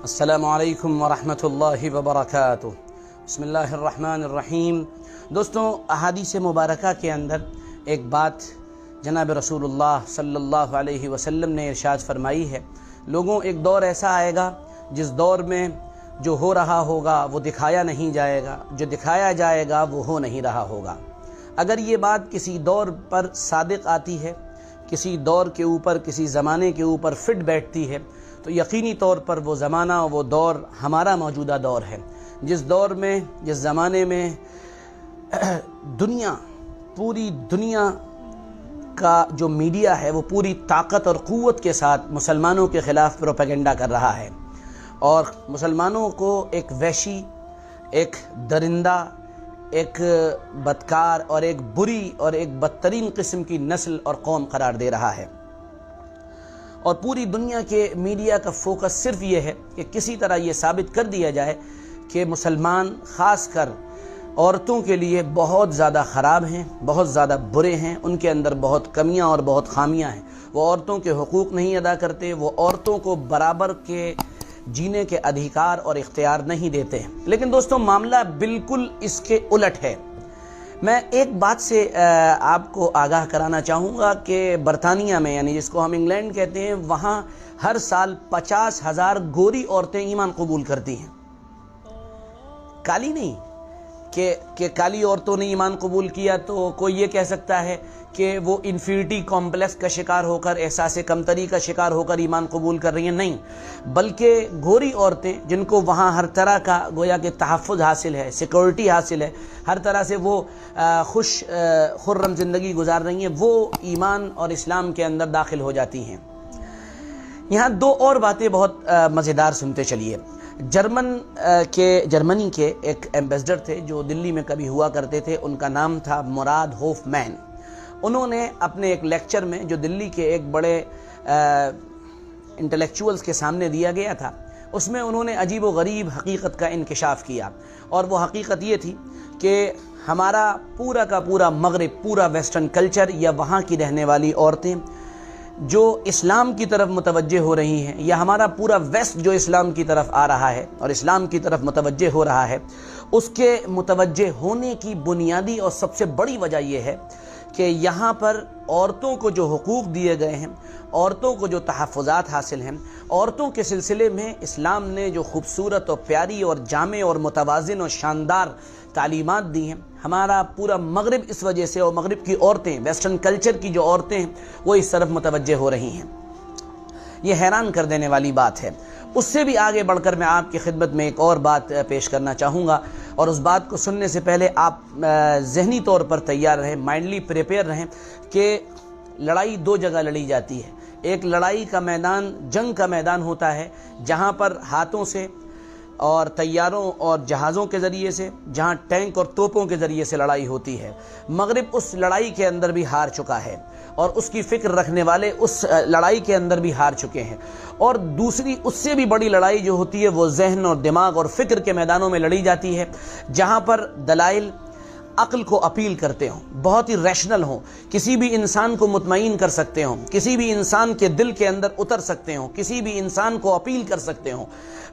السلام علیکم ورحمۃ اللہ وبرکاتہ۔ بسم اللہ الرحمن الرحیم۔ دوستوں، احادیث مبارکہ کے اندر ایک بات جناب رسول اللہ صلی اللہ علیہ وسلم نے ارشاد فرمائی ہے، لوگوں ایک دور ایسا آئے گا جس دور میں جو ہو رہا ہوگا وہ دکھایا نہیں جائے گا، جو دکھایا جائے گا وہ ہو نہیں رہا ہوگا۔ اگر یہ بات کسی دور پر صادق آتی ہے، کسی دور کے اوپر، کسی زمانے کے اوپر فٹ بیٹھتی ہے، تو یقینی طور پر وہ زمانہ، وہ دور ہمارا موجودہ دور ہے، جس دور میں، جس زمانے میں پوری دنیا کا جو میڈیا ہے وہ پوری طاقت اور قوت کے ساتھ مسلمانوں کے خلاف پروپیگنڈا کر رہا ہے، اور مسلمانوں کو ایک وحشی، ایک درندہ، ایک بدکار اور ایک بری اور ایک بدترین قسم کی نسل اور قوم قرار دے رہا ہے۔ اور پوری دنیا کے میڈیا کا فوکس صرف یہ ہے کہ کسی طرح یہ ثابت کر دیا جائے کہ مسلمان خاص کر عورتوں کے لیے بہت زیادہ خراب ہیں، بہت زیادہ برے ہیں، ان کے اندر بہت کمیاں اور بہت خامیاں ہیں، وہ عورتوں کے حقوق نہیں ادا کرتے، وہ عورتوں کو برابر کے جینے کے ادھیکار اور اختیار نہیں دیتے ہیں۔ لیکن دوستوں، معاملہ بالکل اس کے الٹ ہے۔ میں ایک بات سے آپ کو آگاہ کرانا چاہوں گا کہ برطانیہ میں، یعنی جس کو ہم انگلینڈ کہتے ہیں، وہاں ہر سال 50,000 گوری عورتیں ایمان قبول کرتی ہیں، کالی نہیں، کہ کالی عورتوں نے ایمان قبول کیا تو کوئی یہ کہہ سکتا ہے کہ وہ انفیریٹی کمپلیکس کا شکار ہو کر، احساس کمتری کا شکار ہو کر ایمان قبول کر رہی ہیں، نہیں، بلکہ گوری عورتیں جن کو وہاں ہر طرح کا گویا کہ تحفظ حاصل ہے، سیکورٹی حاصل ہے، ہر طرح سے وہ خوش خرم زندگی گزار رہی ہیں، وہ ایمان اور اسلام کے اندر داخل ہو جاتی ہیں۔ یہاں دو اور باتیں بہت مزیدار سنتے چلیے۔ جرمنی کے ایک ایمبیسڈر تھے جو دلی میں کبھی ہوا کرتے تھے، ان کا نام تھا مراد ہوف مین۔ انہوں نے اپنے ایک لیکچر میں جو دلی کے ایک بڑے انٹلیکچوئلز کے سامنے دیا گیا تھا، اس میں انہوں نے عجیب و غریب حقیقت کا انکشاف کیا، اور وہ حقیقت یہ تھی کہ ہمارا پورا کا پورا مغرب، پورا ویسٹرن کلچر، یا وہاں کی رہنے والی عورتیں جو اسلام کی طرف متوجہ ہو رہی ہیں، یا ہمارا پورا ویسٹ جو اسلام کی طرف آ رہا ہے اور اسلام کی طرف متوجہ ہو رہا ہے، اس کے متوجہ ہونے کی بنیادی اور سب سے بڑی وجہ یہ ہے کہ یہاں پر عورتوں کو جو حقوق دیے گئے ہیں، عورتوں کو جو تحفظات حاصل ہیں، عورتوں کے سلسلے میں اسلام نے جو خوبصورت اور پیاری اور جامع اور متوازن اور شاندار تعلیمات دی ہیں، ہمارا پورا مغرب اس وجہ سے، اور مغرب کی عورتیں، ویسٹرن کلچر کی جو عورتیں ہیں، وہ اس طرف متوجہ ہو رہی ہیں۔ یہ حیران کر دینے والی بات ہے۔ اس سے بھی آگے بڑھ کر میں آپ کی خدمت میں ایک اور بات پیش کرنا چاہوں گا، اور اس بات کو سننے سے پہلے آپ ذہنی طور پر تیار رہیں، مائنڈلی پریپیئر رہیں کہ لڑائی دو جگہ لڑی جاتی ہے۔ ایک لڑائی کا میدان، جنگ کا میدان ہوتا ہے، جہاں پر ہاتھوں سے اور طیاروں اور جہازوں کے ذریعے سے، جہاں ٹینک اور توپوں کے ذریعے سے لڑائی ہوتی ہے۔ مغرب اس لڑائی کے اندر بھی ہار چکا ہے، اور اس کی فکر رکھنے والے اس لڑائی کے اندر بھی ہار چکے ہیں۔ اور دوسری اس سے بھی بڑی لڑائی جو ہوتی ہے وہ ذہن اور دماغ اور فکر کے میدانوں میں لڑی جاتی ہے، جہاں پر دلائل عقل کو اپیل کرتے ہوں، بہت ہی ریشنل ہوں، کسی بھی انسان کو مطمئن کر سکتے ہوں، کسی بھی انسان کے دل کے اندر اتر سکتے ہوں، کسی بھی انسان کو اپیل کر سکتے ہوں۔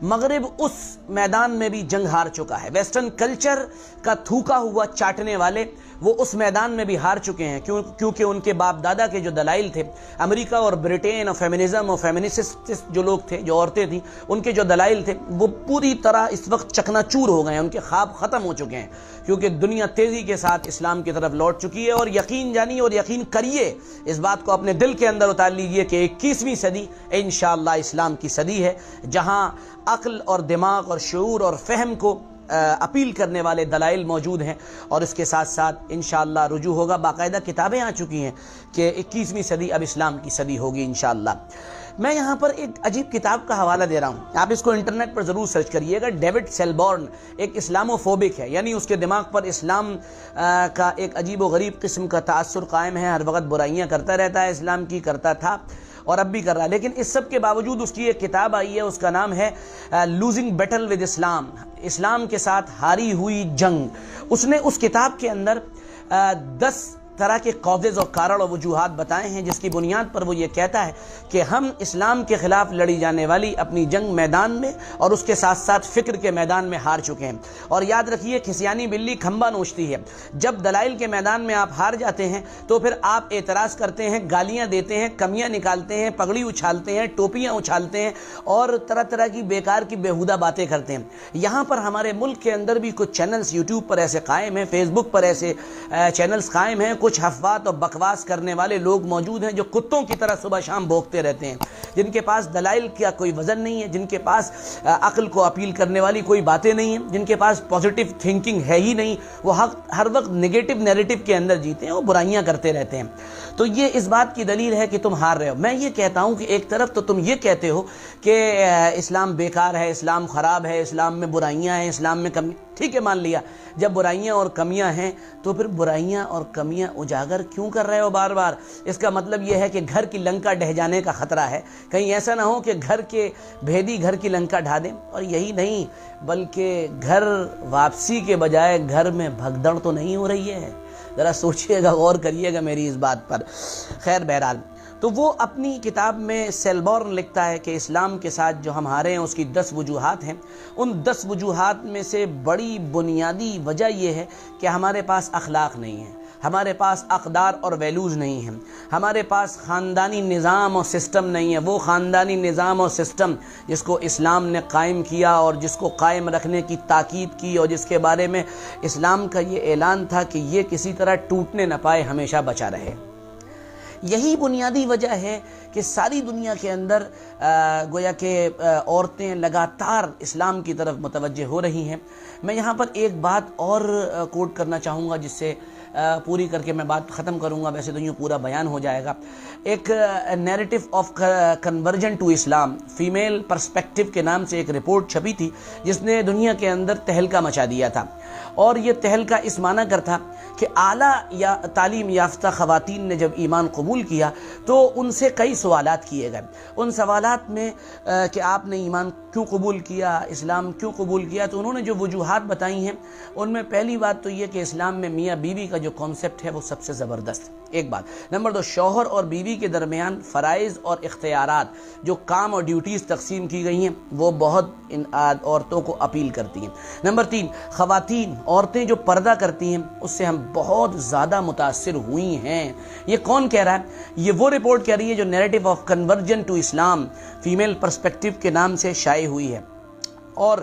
مغرب اس میدان میں بھی جنگ ہار چکا ہے۔ ویسٹرن کلچر کا تھوکا ہوا چاٹنے والے وہ اس میدان میں بھی ہار چکے ہیں، کیونکہ ان کے باپ دادا کے جو دلائل تھے، امریکہ اور برٹین اور فیمنزم اور فیمنسٹ جو لوگ تھے، جو عورتیں تھیں، ان کے جو دلائل تھے وہ پوری طرح اس وقت چکنا چور ہو گئے ہیں، ان کے خواب ختم ہو چکے ہیں، کیونکہ دنیا تیزی کے ساتھ اسلام کی طرف لوٹ چکی ہے۔ اور یقین جانیے اور یقین کریے، اس بات کو اپنے دل کے اندر اتار لیجئے کہ 21ویں صدی انشاءاللہ اسلام کی صدی ہے، جہاں عقل اور دماغ اور شعور اور فہم کو اپیل کرنے والے دلائل موجود ہیں، اور اس کے ساتھ ساتھ انشاءاللہ رجوع ہوگا۔ باقاعدہ کتابیں آ چکی ہیں کہ 21ویں صدی اب اسلام کی صدی ہوگی انشاءاللہ۔ میں یہاں پر ایک عجیب کتاب کا حوالہ دے رہا ہوں، آپ اس کو انٹرنیٹ پر ضرور سرچ کریے گا۔ ڈیوڈ سیلبورن ایک اسلاموفوبک ہے، یعنی اس کے دماغ پر اسلام کا ایک عجیب و غریب قسم کا تاثر قائم ہے، ہر وقت برائیاں کرتا رہتا ہے، اسلام کی کرتا تھا اور اب بھی کر رہا ہے، لیکن اس سب کے باوجود اس کی ایک کتاب آئی ہے، اس کا نام ہے لوزنگ بیٹل ود اسلام، اسلام کے ساتھ ہاری ہوئی جنگ۔ اس نے اس کتاب کے اندر 10 طرح کے کازز اور کارن اور وجوہات بتائے ہیں جس کی بنیاد پر وہ یہ کہتا ہے کہ ہم اسلام کے خلاف لڑی جانے والی اپنی جنگ میدان میں اور اس کے ساتھ ساتھ فکر کے میدان میں ہار چکے ہیں۔ اور یاد رکھیے، کھسیانی بلی کھمبا نوچتی ہے۔ جب دلائل کے میدان میں آپ ہار جاتے ہیں تو پھر آپ اعتراض کرتے ہیں، گالیاں دیتے ہیں، کمیاں نکالتے ہیں، پگڑی اچھالتے ہیں، ٹوپیاں اچھالتے ہیں اور طرح طرح کی بیکار کی بیہودہ باتیں کرتے ہیں۔ یہاں پر ہمارے ملک کے اندر بھی کچھ چینلز یوٹیوب پر ایسے قائم ہیں، فیس بک پر ایسے چینلز قائم ہیں، کچھ حفوات اور بکواس کرنے والے لوگ موجود ہیں جو کتوں کی طرح صبح شام بھونکتے رہتے ہیں، جن کے پاس دلائل کا کوئی وزن نہیں ہے، جن کے پاس عقل کو اپیل کرنے والی کوئی باتیں نہیں ہیں، جن کے پاس پازیٹیو تھنکنگ ہے ہی نہیں، وہ ہر وقت نگیٹو نیریٹو کے اندر جیتے ہیں، وہ برائیاں کرتے رہتے ہیں۔ تو یہ اس بات کی دلیل ہے کہ تم ہار رہے ہو۔ میں یہ کہتا ہوں کہ ایک طرف تو تم یہ کہتے ہو کہ اسلام بیکار ہے، اسلام خراب ہے، اسلام میں برائیاں ہیں، اسلام میں کمی، ٹھیک ہے مان لیا۔ جب برائیاں اور کمیاں ہیں تو پھر برائیاں اور کمیاں اجاگر کیوں کر رہے ہو بار بار؟ اس کا مطلب یہ ہے کہ گھر کی لنکا ڈہ جانے کا خطرہ ہے، کہیں ایسا نہ ہو کہ گھر کے بھیدی گھر کی لنکا ڈھا دیں۔ اور یہی نہیں بلکہ گھر واپسی کے بجائے گھر میں بھگدڑ تو نہیں ہو رہی ہے؟ ذرا سوچئے گا، غور کریے گا میری اس بات پر۔ خیر بہرحال، تو وہ اپنی کتاب میں سیلبورن لکھتا ہے کہ اسلام کے ساتھ جو ہم ہارے ہیں اس کی 10 وجوہات ہیں۔ ان 10 وجوہات میں سے بڑی بنیادی وجہ یہ ہے کہ ہمارے پاس اخلاق نہیں ہے، ہمارے پاس اقدار اور ویلیوز نہیں ہیں، ہمارے پاس خاندانی نظام اور سسٹم نہیں ہے۔ وہ خاندانی نظام اور سسٹم جس کو اسلام نے قائم کیا اور جس کو قائم رکھنے کی تاکید کی اور جس کے بارے میں اسلام کا یہ اعلان تھا کہ یہ کسی طرح ٹوٹنے نہ پائے، ہمیشہ بچا رہے۔ یہی بنیادی وجہ ہے کہ ساری دنیا کے اندر گویا کہ عورتیں لگاتار اسلام کی طرف متوجہ ہو رہی ہیں۔ میں یہاں پر ایک بات اور کوٹ کرنا چاہوں گا جس سے پوری کر کے میں بات ختم کروں گا، ویسے تو یوں پورا بیان ہو جائے گا۔ ایک narrative of conversion to Islam, female perspective کے نام سے ایک رپورٹ چھپی تھی جس نے دنیا کے اندر تہلکہ مچا دیا تھا، اور یہ تہلکہ اس معنی کر تھا کہ اعلیٰ یا تعلیم یافتہ خواتین نے جب ایمان قبول کیا تو ان سے کئی سوالات کیے گئے۔ ان سوالات میں کہ آپ نے ایمان کیوں قبول کیا، اسلام کیوں قبول کیا، تو انہوں نے جو وجوہات بتائی ہیں ان میں پہلی بات تو یہ کہ اسلام میں میاں بیوی کا جو کانسیپٹ ہے وہ سب سے زبردست ایک بات۔ نمبر 2، شوہر اور بیوی کے درمیان فرائض اور اختیارات، جو کام اور ڈیوٹیز تقسیم کی گئی ہیں، وہ بہت ان عورتوں کو اپیل کرتی ہیں۔ نمبر 3، خواتین، عورتیں جو پردہ کرتی ہیں اس سے ہم بہت زیادہ متاثر ہوئی ہیں۔ یہ کون کہہ رہا ہے؟ یہ وہ رپورٹ کہہ رہی ہے جو narrative of conversion to Islam, female perspective کے نام سے شائع ہوئی ہے۔ اور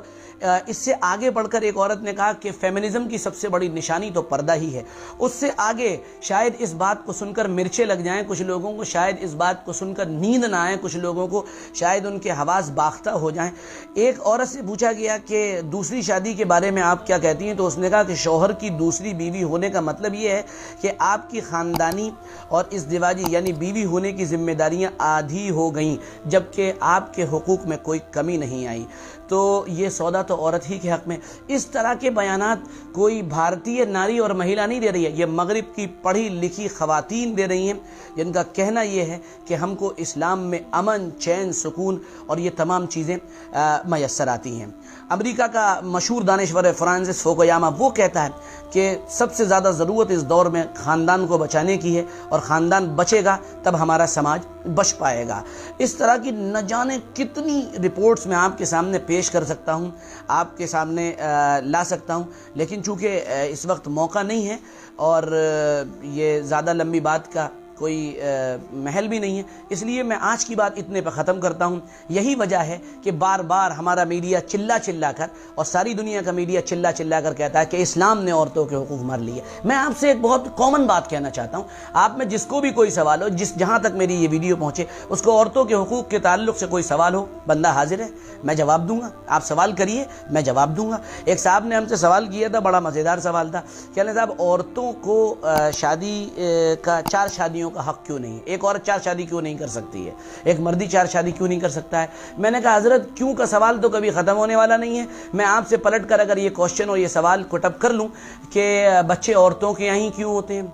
اس سے آگے بڑھ کر ایک عورت نے کہا کہ فیمنزم کی سب سے بڑی نشانی تو پردہ ہی ہے۔ اس سے آگے شاید اس بات کو سن کر مرچیں لگ جائیں کچھ لوگوں کو، شاید اس بات کو سن کر نیند نہ آئے کچھ لوگوں کو، شاید ان کے حواس باختہ ہو جائیں۔ ایک عورت سے پوچھا گیا کہ دوسری شادی کے بارے میں آپ کیا کہتی ہیں، تو اس نے کہا کہ شوہر کی دوسری بیوی ہونے کا مطلب یہ ہے کہ آپ کی خاندانی اور ازدواجی یعنی بیوی ہونے کی ذمہ داریاں آدھی ہو گئیں، جبکہ آپ کے حقوق میں کوئی کمی نہیں آئی۔ تو یہ سودا تو عورت ہی کے حق میں۔ اس طرح کے بیانات کوئی بھارتی ناری اور مہیلا نہیں دے رہی ہے، یہ مغرب کی پڑھی لکھی خواتین دے رہی ہیں، جن کا کہنا یہ ہے کہ ہم کو اسلام میں امن، چین، سکون اور یہ تمام چیزیں میسر آتی ہیں۔ امریکہ کا مشہور دانشور فرانسس فوکویاما وہ کہتا ہے کہ سب سے زیادہ ضرورت اس دور میں خاندان کو بچانے کی ہے، اور خاندان بچے گا تب ہمارا سماج بچ پائے گا۔ اس طرح کی نہ جانے کتنی رپورٹس میں آپ کے سامنے پیش کر سکتا ہوں، آپ کے سامنے لا سکتا ہوں، لیکن چونکہ اس وقت موقع نہیں ہے اور یہ زیادہ لمبی بات کا کوئی محل بھی نہیں ہے، اس لیے میں آج کی بات اتنے پہ ختم کرتا ہوں۔ یہی وجہ ہے کہ بار بار ہمارا میڈیا چلا چلا کر اور ساری دنیا کا میڈیا چلا چلا کر کہتا ہے کہ اسلام نے عورتوں کے حقوق مار لیے۔ میں آپ سے ایک بہت کامن بات کہنا چاہتا ہوں، آپ میں جس کو بھی کوئی سوال ہو، جہاں تک میری یہ ویڈیو پہنچے، اس کو عورتوں کے حقوق کے تعلق سے کوئی سوال ہو، بندہ حاضر ہے، میں جواب دوں گا۔ آپ سوال کریے، میں جواب دوں گا۔ ایک صاحب نے ہم سے سوال کیا تھا، بڑا مزیدار سوال تھا، کہنے صاحب عورتوں کو شادی کا 4 شادیوں کا حق کیوں نہیں ہے؟ ایک عورت 4 شادی کیوں نہیں کر سکتی ہے؟ ایک مردی 4 شادی کیوں نہیں کر سکتا ہے؟ میں نے کہا حضرت کیوں کا سوال تو کبھی ختم ہونے والا نہیں ہے۔ میں آپ سے پلٹ کر اگر یہ کوشچن اور یہ سوال کوٹ اپ کر لوں کہ بچے عورتوں کے یہیں کیوں ہوتے ہیں،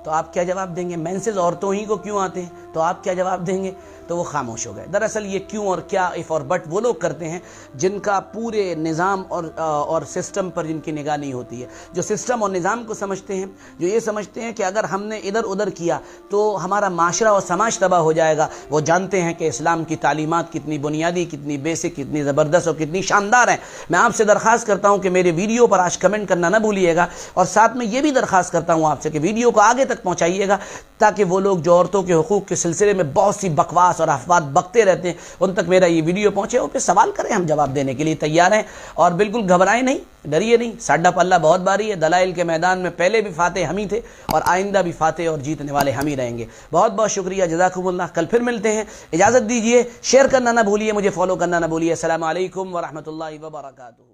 تو آپ کیا جواب دیں گے؟ مینسز عورتوں ہی کو کیوں آتے ہیں تو آپ کیا جواب دیں گے؟ تو وہ خاموش ہو گئے۔ دراصل یہ کیوں اور کیا، اف اور بٹ وہ لوگ کرتے ہیں جن کا پورے نظام اور سسٹم پر جن کی نگاہ نہیں ہوتی ہے، جو سسٹم اور نظام کو سمجھتے ہیں، جو یہ سمجھتے ہیں کہ اگر ہم نے ادھر ادھر کیا تو ہمارا معاشرہ اور سماج تباہ ہو جائے گا۔ وہ جانتے ہیں کہ اسلام کی تعلیمات کتنی بنیادی، کتنی بیسک، کتنی زبردست اور کتنی شاندار ہیں۔ میں آپ سے درخواست کرتا ہوں کہ میرے ویڈیو پر آج کمنٹ کرنا نہ بھولیے گا، اور ساتھ میں یہ بھی درخواست کرتا ہوں آپ سے کہ ویڈیو کو آگے تک پہنچائیے گا، تاکہ وہ لوگ جو عورتوں کے حقوق کے سلسلے میں بہت سی بکواس اور افواہ بکتے رہتے ہیں ان تک میرا یہ ویڈیو پہنچے، اور پھر سوال کریں، ہم جواب دینے کے لیے تیار ہیں۔ اور بالکل گھبرائیں نہیں، ڈریے نہیں، ساڈا پلہ بہت باری ہے۔ دلائل کے میدان میں پہلے بھی فاتح ہم ہی تھے اور آئندہ بھی فاتح اور جیتنے والے ہم ہی رہیں گے۔ بہت بہت شکریہ، جزاکم اللہ۔ کل پھر ملتے ہیں، اجازت دیجیے، شیئر کرنا نہ بھولیے، مجھے فالو کرنا نہ بھولیے۔ السلام علیکم ورحمۃ اللہ وبرکاتہ۔